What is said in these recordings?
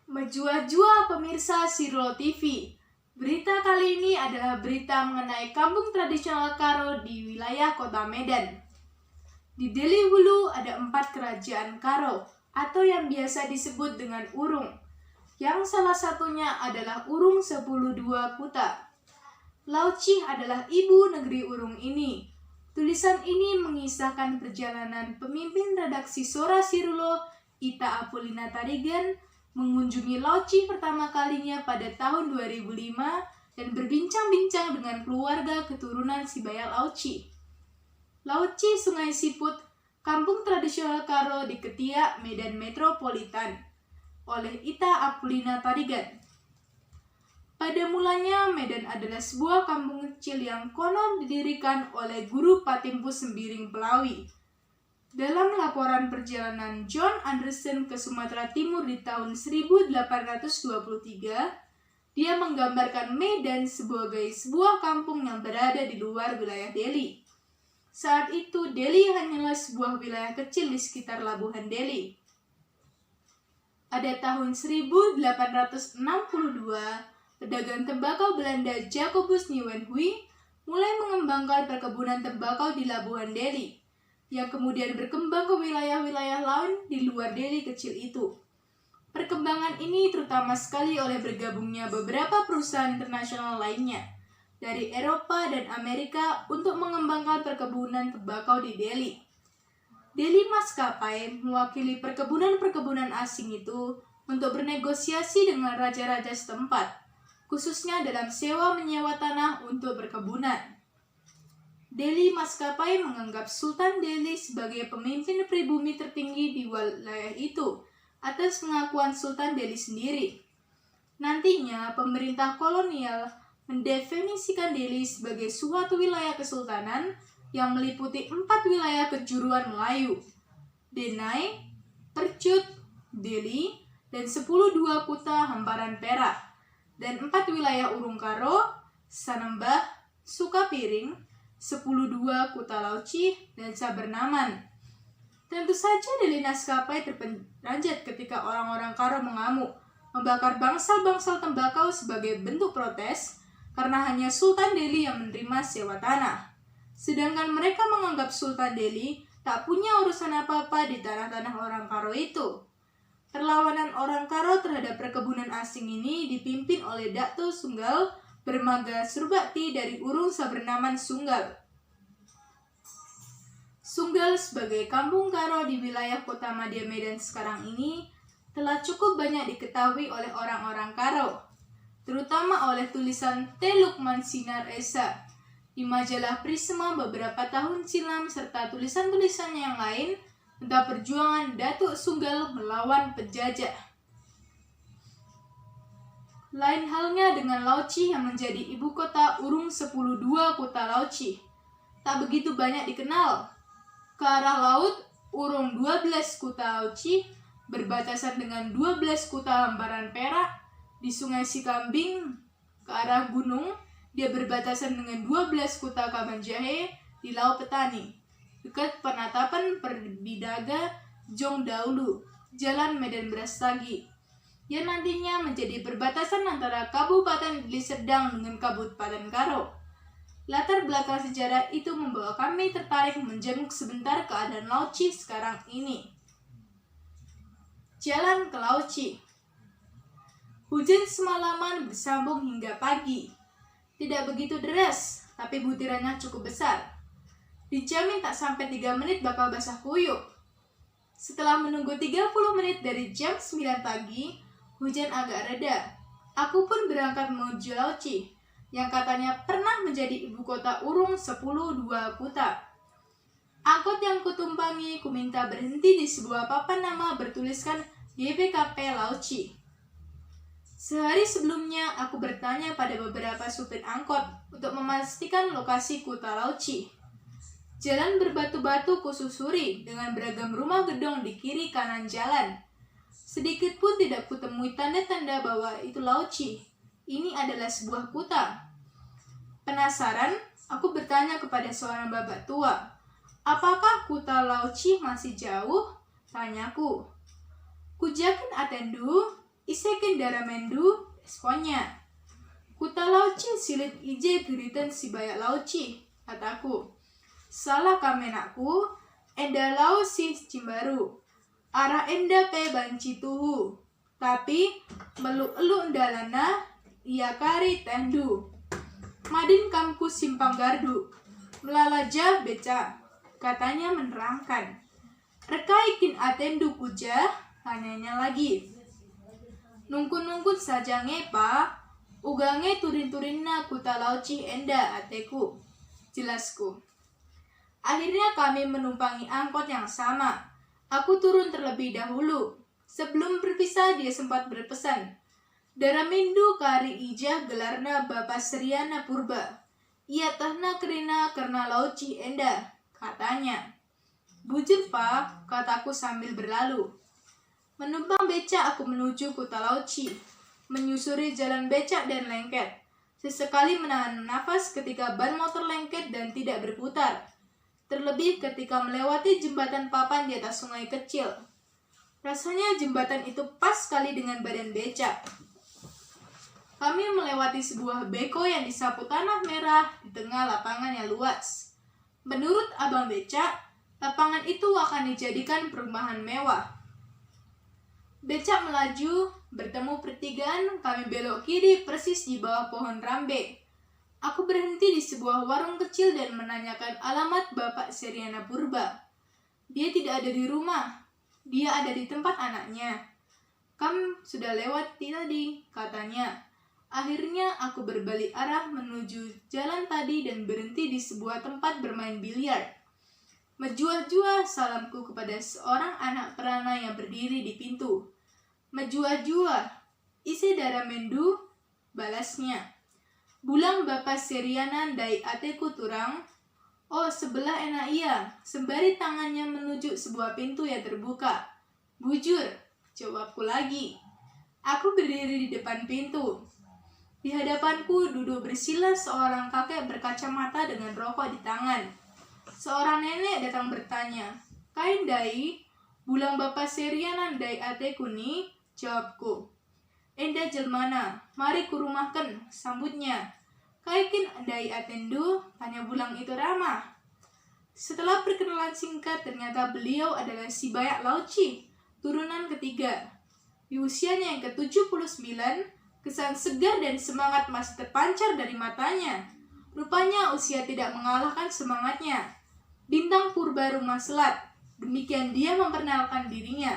Menjua-jua pemirsa Sirlo TV. Berita kali ini adalah berita mengenai kampung tradisional Karo di wilayah Kota Medan. Di Deli Hulu ada 4 kerajaan Karo atau yang biasa disebut dengan Urung. Yang salah satunya adalah Urung 10-2 Kuta. Lauci adalah ibu negeri Urung ini. Tulisan ini mengisahkan perjalanan pemimpin redaksi Sora Sirlo, Ita Apulina Tarigan, mengunjungi Lauci pertama kalinya pada tahun 2005 dan berbincang-bincang dengan keluarga keturunan Sibaya Lauci. Lauci Sungai Siput, kampung tradisional Karo di Ketiak, Medan Metropolitan, oleh Ita Apulina Tarigan. Pada mulanya, Medan adalah sebuah kampung kecil yang konon didirikan oleh Guru Patimpus Sembiring Pelawi. Dalam laporan perjalanan John Anderson ke Sumatera Timur di tahun 1823, dia menggambarkan Medan sebagai sebuah kampung yang berada di luar wilayah Delhi. Saat itu, Delhi hanyalah sebuah wilayah kecil di sekitar Labuhan Delhi. Pada tahun 1862, pedagang tembakau Belanda Jacobus Nieuwenhuy mulai mengembangkan perkebunan tembakau di Labuhan Delhi, yang kemudian berkembang ke wilayah-wilayah lain di luar Delhi kecil itu. Perkembangan ini terutama sekali oleh bergabungnya beberapa perusahaan internasional lainnya dari Eropa dan Amerika untuk mengembangkan perkebunan tembakau di Delhi. Delhi Maskapai mewakili perkebunan-perkebunan asing itu untuk bernegosiasi dengan raja-raja setempat, khususnya dalam sewa-menyewa tanah untuk perkebunan. Delhi Maskapai menganggap Sultan Delhi sebagai pemimpin pribumi tertinggi di wilayah itu atas pengakuan Sultan Delhi sendiri. Nantinya, pemerintah kolonial mendefinisikan Delhi sebagai suatu wilayah kesultanan yang meliputi 4 wilayah kejuruan Melayu, Denai, Percut, Delhi, dan 10-2 Kuta Hamparan Perak, dan 4 wilayah Urung Karo, Sanambah, Sukapiring, 10-2 Kuta Lauci, dan Sabernaman. Tentu saja Delhi Maskapai terperanjat ketika orang-orang Karo mengamuk, membakar bangsal-bangsal tembakau sebagai bentuk protes karena hanya Sultan Delhi yang menerima sewa tanah. Sedangkan mereka menganggap Sultan Delhi tak punya urusan apa-apa di tanah-tanah orang Karo itu. Perlawanan orang Karo terhadap perkebunan asing ini dipimpin oleh Dato Sunggal Bermaga Surbakti dari Urung Sabernaman Sunggal. Sunggal sebagai kampung Karo di wilayah Kota Madya Medan sekarang ini telah cukup banyak diketahui oleh orang-orang Karo, terutama oleh tulisan T. Lukman Sinar Esa di majalah Prisma beberapa tahun silam serta tulisan-tulisannya yang lain tentang perjuangan Datuk Sunggal melawan penjajah. Lain halnya dengan Lauci yang menjadi ibu kota Urung 10-2 Kuta Lauci. Tak begitu banyak dikenal. Ke arah laut, Urung 12 Kuta Lauci berbatasan dengan 12 Kuta Hamparan Perak. Di Sungai Sikambing ke arah gunung, dia berbatasan dengan 12 Kuta Kabanjahe di Laut Petani, dekat penatapan Perbidaga Jong Daulu, Jalan Medan Brastagi, yang nantinya menjadi perbatasan antara Kabupaten Deli Serdang dengan Kabupaten Karo. Latar belakang sejarah itu membawa kami tertarik menjenguk sebentar keadaan Lauci sekarang ini. Jalan ke Lauci. Hujan semalaman bersambung hingga pagi. Tidak begitu deras, tapi butirannya cukup besar. Dijamin tak sampai 3 menit bakal basah kuyup. Setelah menunggu 30 menit dari jam 9 pagi, hujan agak reda. Aku pun berangkat menuju Lauci, yang katanya pernah menjadi ibu kota Urung 10-2 Kuta. Angkot yang kutumpangi kuminta berhenti di sebuah papan nama bertuliskan YPKP Lauci. Sehari sebelumnya, aku bertanya pada beberapa supir angkot untuk memastikan lokasi Kuta Lauci. Jalan berbatu-batu kususuri dengan beragam rumah gedung di kiri kanan jalan. Sedikit pun tidak kutemui tanda-tanda bahwa itu Lauci. Ini adalah sebuah kuta. Penasaran, aku bertanya kepada seorang bapak tua. Apakah Kuta Lauci masih jauh? Tanyaku. Kujakin atendu. Iseken Daramendu, responnya. Kuta lauci silit ije geritan si bayak lauci, kataku. Salah kamenakku, enda lau si cimbaru. Arah enda pe banci tuhu. Tapi, melu-elu ndalana, ia kari tendu. Madin kamku simpang gardu. Melalaja beca, katanya menerangkan. Rekaikin atendu kuja, tanyanya lagi. Nungkun-nungkun saja ngepa, ugange turin-turinna kuta lauci enda ateku, jelasku. Akhirnya kami menumpangi angkot yang sama. Aku turun terlebih dahulu. Sebelum berpisah dia sempat berpesan. Daramendu kari ijah gelarna Bapak Seriana Purba. Ia tahna kerina karena lauci enda, katanya. Bujur pak, kataku sambil berlalu. Menumpang becak aku menuju kuta lauci, menyusuri jalan becak dan lengket. Sesekali menahan nafas ketika ban motor lengket dan tidak berputar. Terlebih ketika melewati jembatan papan di atas sungai kecil. Rasanya jembatan itu pas sekali dengan badan becak. Kami melewati sebuah beko yang disapu tanah merah di tengah lapangan yang luas. Menurut abang becak, lapangan itu akan dijadikan perumahan mewah. Becak melaju, bertemu pertigaan, kami belok kiri persis di bawah pohon rambe. Aku berhenti di sebuah warung kecil dan menanyakan alamat Bapak Seriana Purba. Dia tidak ada di rumah, dia ada di tempat anaknya. Kamu sudah lewat tadi, katanya. Akhirnya aku berbalik arah menuju jalan tadi dan berhenti di sebuah tempat bermain biliar. Menjua-jua salamku kepada seorang anak perana yang berdiri di pintu. Menjua-jua, isi Daramendu, balasnya. Bulang Bapak Seriana dai ateku turang. Oh, sebelah enak iya, sembari tangannya menuju sebuah pintu yang terbuka. Bujur, jawabku lagi. Aku berdiri di depan pintu. Di hadapanku duduk bersila seorang kakek berkacamata dengan rokok di tangan. Seorang nenek datang bertanya, "Kain dai, bulang Bapak Seriana dai ateku ni?" Jawabku. "Enda jelmana, mari kurumahkan," sambutnya. "Kaikin dai atendu," tanya bulang itu ramah. Setelah perkenalan singkat, ternyata beliau adalah si bayak lauci, turunan ketiga. Di usianya yang ke-79, kesan segar dan semangat masih terpancar dari matanya. Rupanya usia tidak mengalahkan semangatnya. Bintang purba rumah selat, demikian dia memperkenalkan dirinya.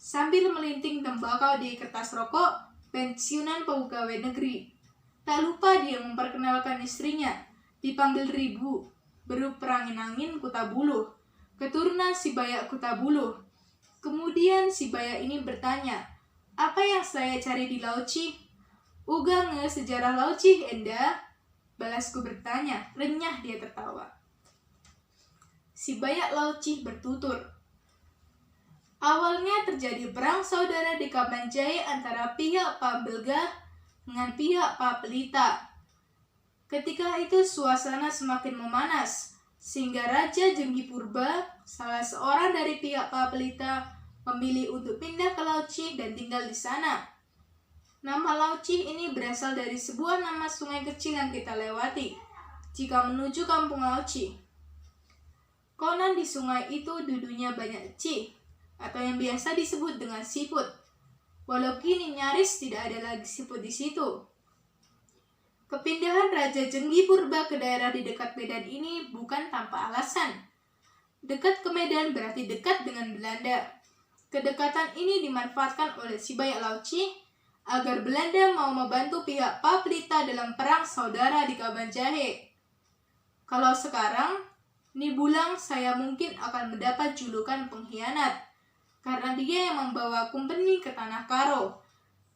Sambil melinting tembakau di kertas rokok, pensiunan pegawai negeri. Tak lupa dia memperkenalkan istrinya, dipanggil Ribu, berperangin-angin Kutabuluh, keturunan si bayak Kutabuluh. Kemudian si bayak ini bertanya, "Apa yang saya cari di Lauci?" "Uga nge sejarah Lauci, enda?" balasku bertanya, renyah dia tertawa. Si bayak Lauci bertutur. Awalnya terjadi perang saudara di Kabanjai antara pihak Pak Belga dengan pihak Pak Pelita. Ketika itu suasana semakin memanas, sehingga Raja Jenggi Purba, salah seorang dari pihak Pak Pelita, memilih untuk pindah ke Lauci dan tinggal di sana. Nama Lauci ini berasal dari sebuah nama sungai kecil yang kita lewati jika menuju kampung Lauci. Konon di sungai itu dudunya banyak ci, atau yang biasa disebut dengan siput. Walau kini nyaris tidak ada lagi siput di situ. Kepindahan Raja Jenggi Purba ke daerah di dekat Medan ini bukan tanpa alasan. Dekat ke Medan berarti dekat dengan Belanda. Kedekatan ini dimanfaatkan oleh si bayak Lauci agar Belanda mau membantu pihak Pak Pelita dalam perang saudara di Kabanjahe. Kalau sekarang, ni bulang saya mungkin akan mendapat julukan pengkhianat, karena dia yang membawa kumpeni ke Tanah Karo.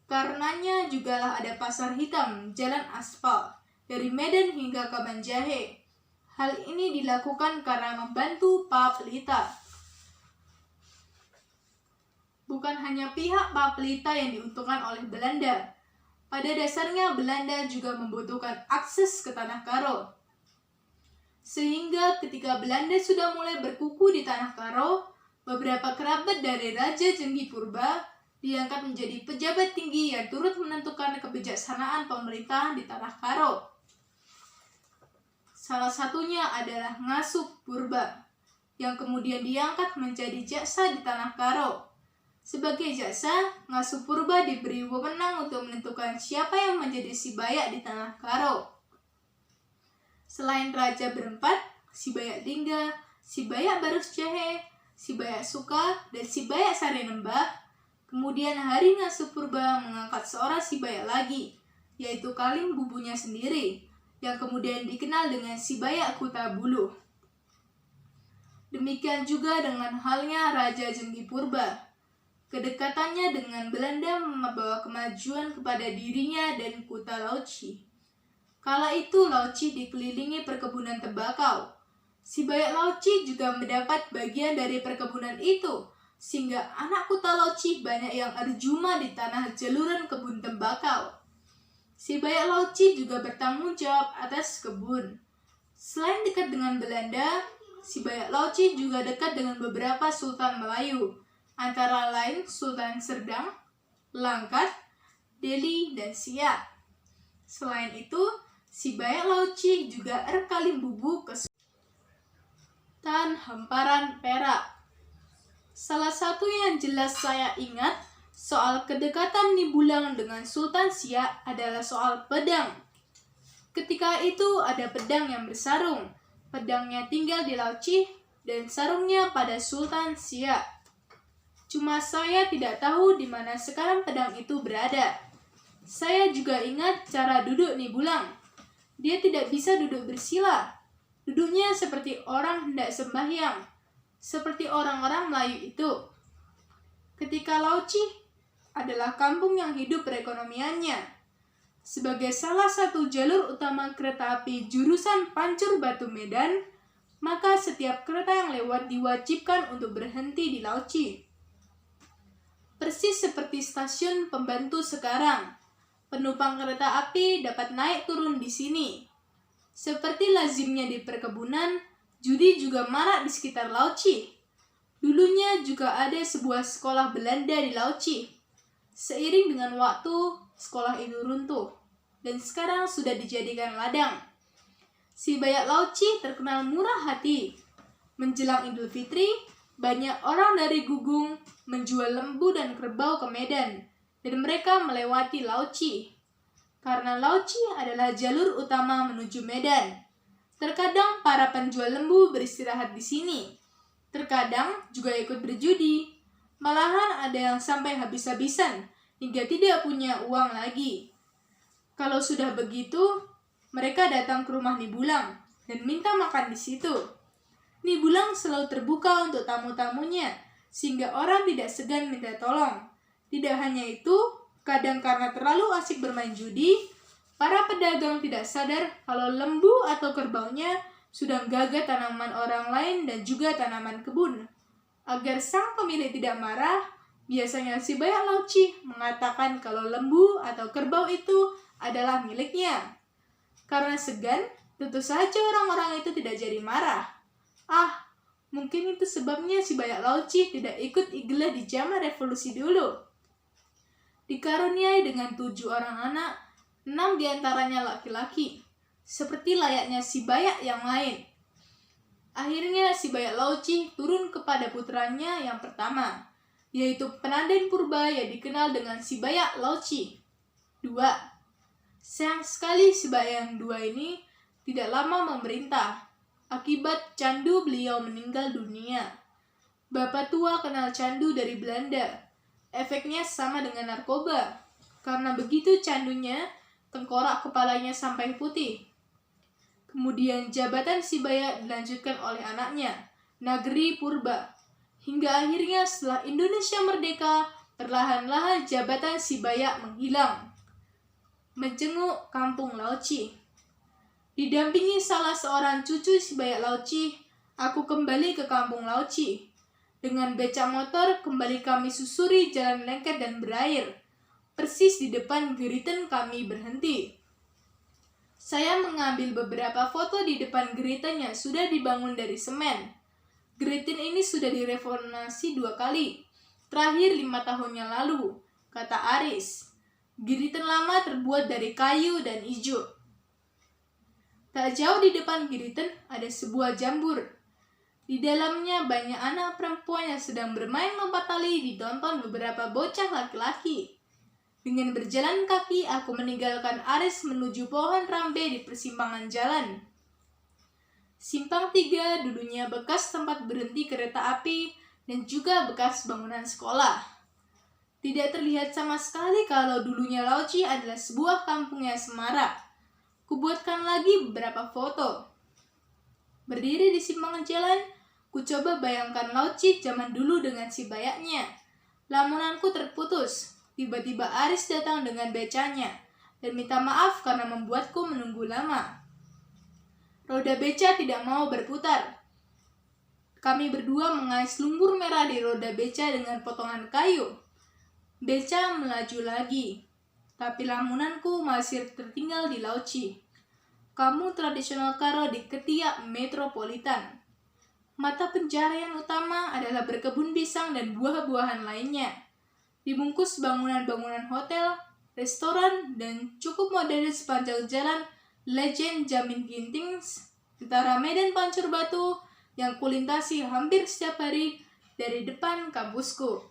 Karenanya jugalah ada pasar hitam, jalan aspal, dari Medan hingga Kabanjahe. Hal ini dilakukan karena membantu Pak Pelita. Bukan hanya pihak Pak Pelita yang diuntungkan oleh Belanda. Pada dasarnya Belanda juga membutuhkan akses ke Tanah Karo. Sehingga ketika Belanda sudah mulai berkuku di Tanah Karo, beberapa kerabat dari Raja Jenggi Purba diangkat menjadi pejabat tinggi yang turut menentukan kebijaksanaan pemerintahan di Tanah Karo. Salah satunya adalah Ngasup Purba, yang kemudian diangkat menjadi jaksa di Tanah Karo. Sebagai jaksa, Ngasup Purba diberi wewenang untuk menentukan siapa yang menjadi Sibayak di Tanah Karo. Selain raja berempat, Sibayak Lingga, Sibayak Barus Jahe, Sibayak Suka, dan Sibayak Sarinembah, kemudian Hari Ngasup Purba mengangkat seorang Sibayak lagi, yaitu Kaling Bubunya sendiri, yang kemudian dikenal dengan Sibayak Kuta Buluh. Demikian juga dengan halnya Raja Jenggi Purba. Kedekatannya dengan Belanda membawa kemajuan kepada dirinya dan Kuta Lauci. Kala itu Lauci dikelilingi perkebunan tembakau. Sibayak Lauci juga mendapat bagian dari perkebunan itu, sehingga anak Kuta Lauci banyak yang arjuma di tanah jaluran kebun tembakau. Sibayak Lauci juga bertanggung jawab atas kebun. Selain dekat dengan Belanda, Sibayak Lauci juga dekat dengan beberapa sultan Melayu, antara lain Sultan Serdang, Langkat, Deli, dan Siak. Selain itu, Sibayak Lauci juga Kaling Bubu ke Sultan Hamparan Perak. Salah satu yang jelas saya ingat soal kedekatan Nibulang dengan Sultan Siak adalah soal pedang. Ketika itu ada pedang yang bersarung. Pedangnya tinggal di Lauci dan sarungnya pada Sultan Siak. Cuma saya tidak tahu di mana sekarang pedang itu berada. Saya juga ingat cara duduk Nibulang. Dia tidak bisa duduk bersila. Duduknya seperti orang hendak sembahyang, seperti orang-orang Melayu itu. Ketika Lauci adalah kampung yang hidup perekonomiannya. Sebagai salah satu jalur utama kereta api jurusan Pancur Batu Medan, maka setiap kereta yang lewat diwajibkan untuk berhenti di Lauci. Persis seperti stasiun pembantu sekarang, penumpang kereta api dapat naik turun di sini. Seperti lazimnya di perkebunan, judi juga marak di sekitar Lauci. Dulunya juga ada sebuah sekolah Belanda di Lauci. Seiring dengan waktu, sekolah itu runtuh dan sekarang sudah dijadikan ladang. Sibayak Lauci terkenal murah hati. Menjelang Idul Fitri, banyak orang dari Guggung menjual lembu dan kerbau ke Medan, dan mereka melewati Lauci. Karena Lauci adalah jalur utama menuju Medan. Terkadang para penjual lembu beristirahat di sini. Terkadang juga ikut berjudi. Malahan ada yang sampai habis-habisan hingga tidak punya uang lagi. Kalau sudah begitu, mereka datang ke rumah Nibulang dan minta makan di situ. Nibulang selalu terbuka untuk tamu-tamunya, sehingga orang tidak segan minta tolong. Tidak hanya itu, kadang karena terlalu asik bermain judi, para pedagang tidak sadar kalau lembu atau kerbaunya sudah gagah tanaman orang lain dan juga tanaman kebun. Agar sang pemilik tidak marah, biasanya Sibayak Lauci mengatakan kalau lembu atau kerbau itu adalah miliknya. Karena segan, tentu saja orang-orang itu tidak jadi marah. Mungkin itu sebabnya Sibayak Lauci tidak ikut igelah di zaman revolusi dulu. Dikaruniai dengan 7 orang anak, 6 diantaranya laki-laki, seperti layaknya Sibayak yang lain. Akhirnya Sibayak Lauci turun kepada putranya yang pertama, yaitu Penaden Purba yang dikenal dengan Sibayak Lauci. 2. Sayang sekali Sibayak yang 2 ini tidak lama memerintah. Akibat candu beliau meninggal dunia. Bapak tua kenal candu dari Belanda. Efeknya sama dengan narkoba. Karena begitu candunya, tengkorak kepalanya sampai putih. Kemudian jabatan Sibayak dilanjutkan oleh anaknya, Nagri Purba. Hingga akhirnya setelah Indonesia merdeka, perlahan-lahan jabatan Sibayak menghilang. Menjenguk kampung Lauci. Didampingi salah seorang cucu Sibayak Lauci, aku kembali ke kampung Lauci. Dengan becak motor, kembali kami susuri jalan lengket dan berair. Persis di depan Geriten kami berhenti. Saya mengambil beberapa foto di depan Geriten yang sudah dibangun dari semen. Geriten ini sudah direnovasi 2 kali. Terakhir 5 tahun yang lalu, kata Aris. Giritan lama terbuat dari kayu dan ijo. Tak jauh di depan Giritan ada sebuah jambur. Di dalamnya banyak anak perempuan yang sedang bermain lompat tali ditonton beberapa bocah laki-laki. Dengan berjalan kaki, aku meninggalkan Aris menuju pohon rambe di persimpangan jalan. Simpang 3 dulunya bekas tempat berhenti kereta api dan juga bekas bangunan sekolah. Tidak terlihat sama sekali kalau dulunya Lauci adalah sebuah kampung yang semarak. Kubuatkan lagi beberapa foto. Berdiri di simpangan jalan, ku coba bayangkan Lauci zaman dulu dengan si bayaknya. Lamunanku terputus. Tiba-tiba Aris datang dengan becanya dan minta maaf karena membuatku menunggu lama. Roda beca tidak mau berputar. Kami berdua mengais lumpur merah di roda beca dengan potongan kayu. Beca melaju lagi, tapi lamunanku masih tertinggal di Lauci. Kamu tradisional Karo di ketiak metropolitan. Mata pencaharian utama adalah berkebun pisang dan buah-buahan lainnya. Dibungkus bangunan-bangunan hotel, restoran, dan cukup modern sepanjang jalan Legend Jamin Gintings, antara medan pancur batu yang kulintasi hampir setiap hari dari depan kampusku.